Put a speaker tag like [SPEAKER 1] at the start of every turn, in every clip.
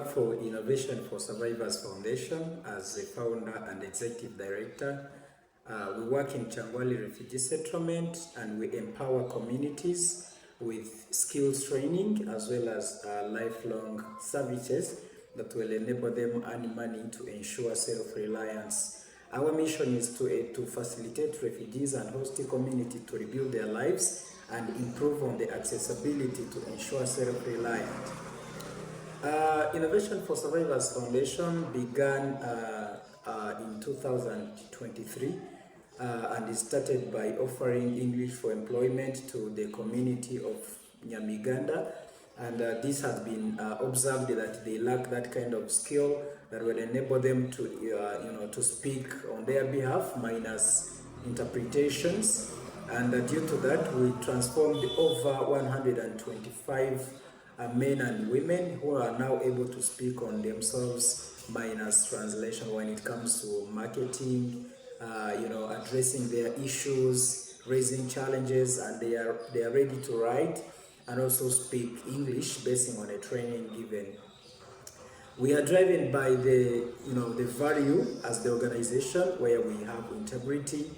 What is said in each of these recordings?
[SPEAKER 1] work for Innovation for Survivors Foundation as the founder and executive director. We work in Changwali Refugee Settlement, and we empower communities with skills training as well as lifelong services that will enable them earn money to ensure self-reliance. Our mission is to facilitate refugees and host community to rebuild their lives and improve on the accessibility to ensure self-reliance. Innovation for Survivors Foundation began in 2023 and it started by offering English for employment to the community of Nyamiganda, and this has been observed that they lack that kind of skill that will enable them to to speak on their behalf minus interpretations, and due to that we transformed over 125 men and women who are now able to speak on themselves minus translation when it comes to marketing, addressing their issues, raising challenges, and they are ready to write and also speak English based on a training given. We are driven by the value as the organization, where we have integrity,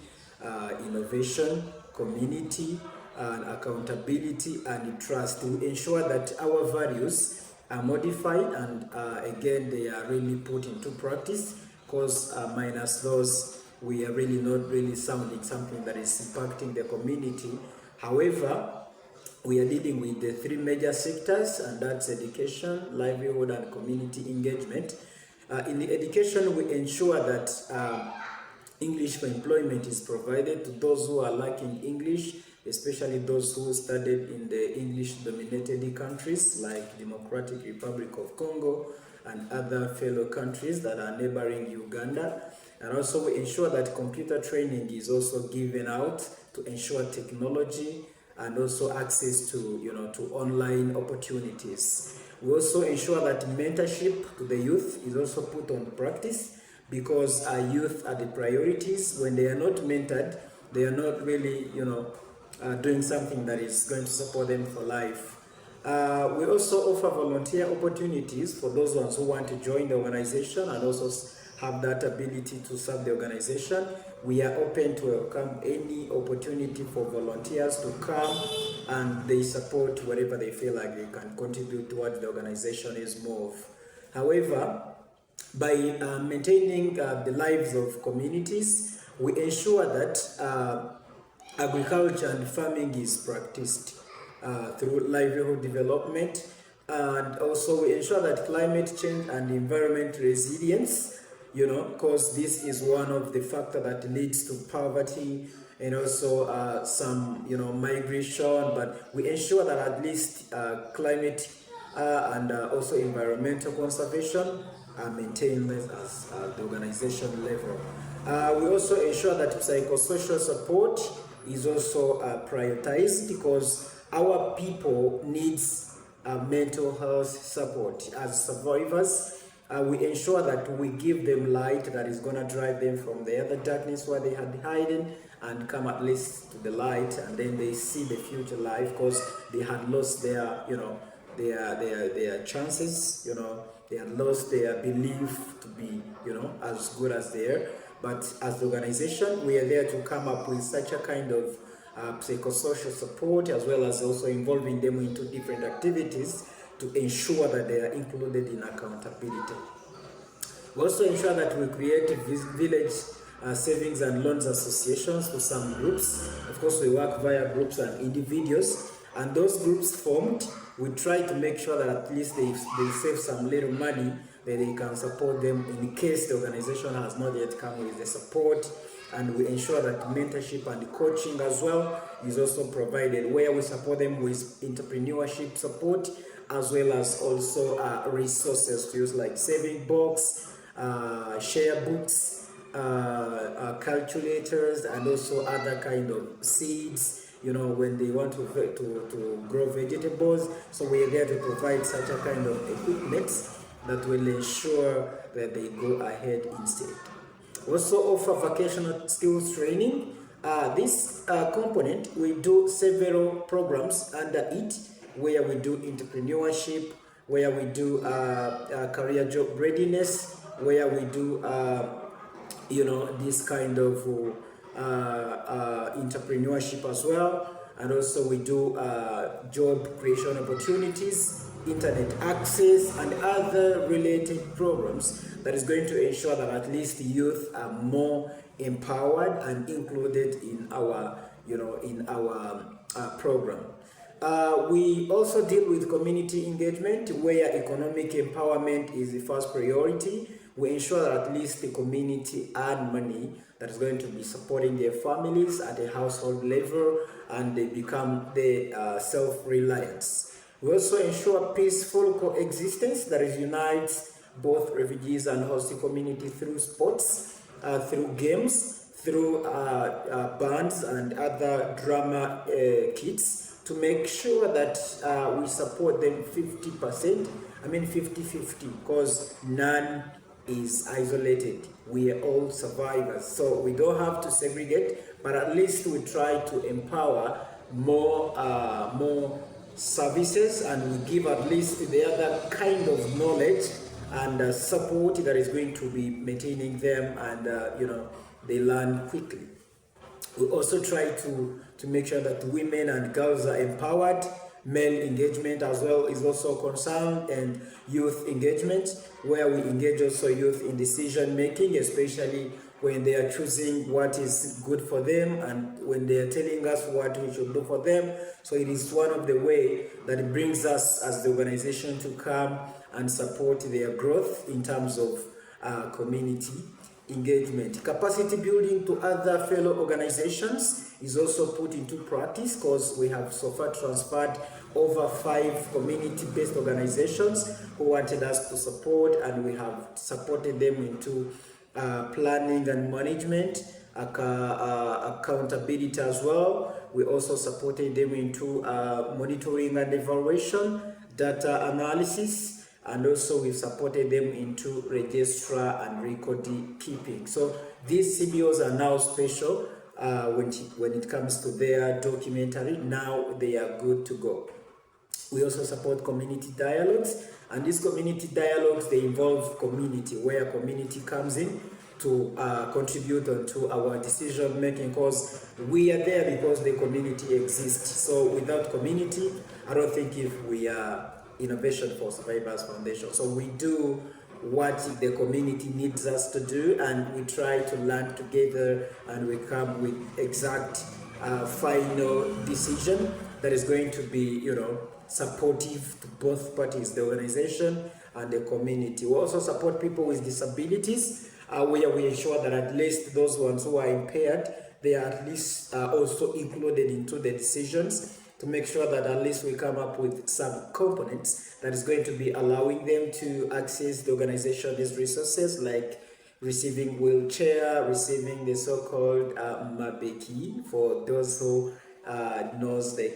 [SPEAKER 1] innovation, community, and accountability and trust to ensure that our values are modified and again they are really put into practice, because minus those we are really not really sounding something that is impacting the community. However, we are dealing with the three major sectors, and that's education, livelihood, and community engagement. In the education, we ensure that English for employment is provided to those who are lacking English, especially those who studied in the English-dominated countries like Democratic Republic of Congo and other fellow countries that are neighboring Uganda. And also we ensure that computer training is also given out to ensure technology and also access to to online opportunities. We also ensure that mentorship to the youth is also put on practice, because our youth are the priorities. When they are not mentored, they are not really doing something that is going to support them for life. We also offer volunteer opportunities for those ones who want to join the organization and also have that ability to serve the organization. We are open to welcome any opportunity for volunteers to come, and they support wherever they feel like they can contribute towards the organization's move. However, by maintaining the lives of communities, we ensure that agriculture and farming is practiced through livelihood development, and also we ensure that climate change and environment resilience, because this is one of the factors that leads to poverty and also some migration, but we ensure that at least climate and also environmental conservation are maintained as the organization level. We also ensure that psychosocial support is also prioritized, because our people needs mental health support. As survivors, we ensure that we give them light that is going to drive them from the other darkness where they had hidden and come at least to the light, and then they see the future life, because they had lost their their chances, they had lost their belief to be as good as they are. But as the organization, we are there to come up with such a kind of psychosocial support, as well as also involving them into different activities to ensure that they are included in accountability. We also ensure that we create village savings and loans associations for some groups. Of course, we work via groups and individuals, and those groups formed, we try to make sure that at least they save some little money that they can support them in case the organization has not yet come with the support. And we ensure that mentorship and coaching as well is also provided, where we support them with entrepreneurship support, as well as also resources to use like saving box, share books, calculators, and also other kind of seeds, when they want to grow vegetables. So we are there to provide such a kind of equipment that will ensure that they go ahead instead. We also offer vocational skills training. This component, we do several programs under it, where we do entrepreneurship, where we do career job readiness, where we do this kind of entrepreneurship as well, and also we do job creation opportunities, internet access, and other related programs that is going to ensure that at least youth are more empowered and included in our program. We also deal with community engagement, where economic empowerment is the first priority. We ensure that at least the community earn money that is going to be supporting their families at a household level, and they become self-reliance. We also ensure peaceful coexistence that is unites both refugees and host community through sports, through games, through bands and other drama kits, to make sure that we support them 50%, 50-50, because none is isolated. We are all survivors, so we don't have to segregate, but at least we try to empower more services, and we give at least the other kind of knowledge and support that is going to be maintaining them, and they learn quickly. We also try to make sure that women and girls are empowered. Male engagement as well is also concerned, and youth engagement, where we engage also youth in decision making, especially when they are choosing what is good for them and when they are telling us what we should do for them. So it is one of the way that it brings us as the organization to come and support their growth in terms of community engagement. Capacity building to other fellow organizations is also put into practice, because we have so far transferred over 5 community-based organizations who wanted us to support, and we have supported them into planning and management, accountability as well. We also supported them into monitoring and evaluation, data analysis, and also we've supported them into registrar and record keeping. So these CBOs are now special when it comes to their documentary. Now they are good to go. We also support community dialogues, and these community dialogues, they involve community, where community comes in to contribute onto our decision making, because we are there because the community exists. So without community, I don't think if we are Innovation for Survivors Foundation. So we do what the community needs us to do, and we try to learn together, and we come with exact final decision that is going to be supportive to both parties, the organization and the community. We also support people with disabilities, where we ensure that at least those ones who are impaired, they are at least also included into the decisions, to make sure that at least we come up with some components that is going to be allowing them to access the organization's resources, like receiving wheelchair, receiving the so-called mabeki, for those who knows the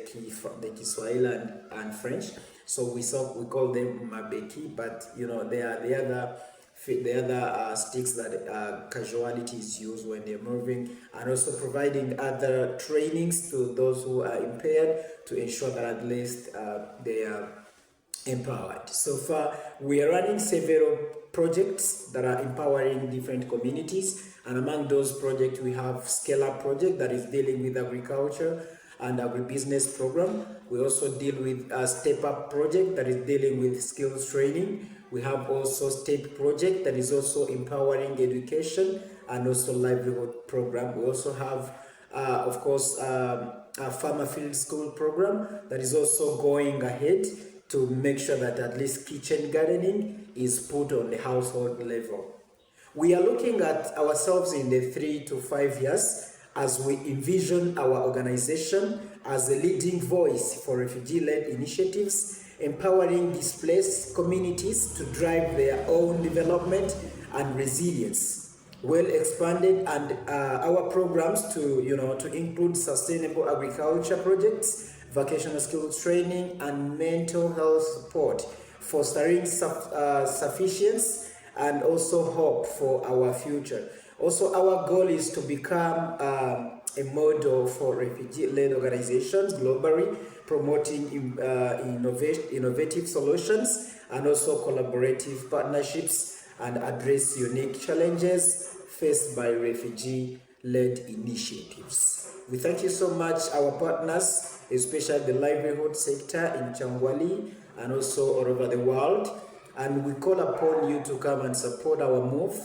[SPEAKER 1] Kiswahili and French. So we call them mabeki, but they are the other sticks that casualties use when they're moving, and also providing other trainings to those who are impaired, to ensure that at least they are empowered. So far, we are running several projects that are empowering different communities, and among those projects we have Scale Up project that is dealing with agriculture and agribusiness program. We also deal with a Step Up project that is dealing with skills training. We have also STEP project that is also empowering education and also livelihood program. We also have, of course, a farmer field school program that is also going ahead to make sure that at least kitchen gardening is put on the household level. We are looking at ourselves in the 3 to 5 years as we envision our organization as a leading voice for refugee-led initiatives, empowering displaced communities to drive their own development and resilience. Well expanded, and our programs to include sustainable agriculture projects, vocational skills training, and mental health support, fostering sufficiency and also hope for our future. Also, our goal is to become a model for refugee-led organizations globally, promoting innovative solutions and also collaborative partnerships and address unique challenges faced by refugee-led initiatives. We thank you so much, our partners, especially the livelihood sector in Changwali and also all over the world. And we call upon you to come and support our move,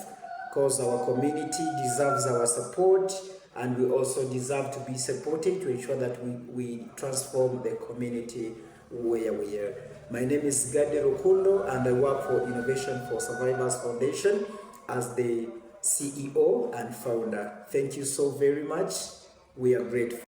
[SPEAKER 1] because our community deserves our support, and we also deserve to be supported to ensure that we transform the community where we are. My name is Gade Rukundo, and I work for Innovation for Survivors Foundation as the CEO and founder. Thank you so very much. We are grateful.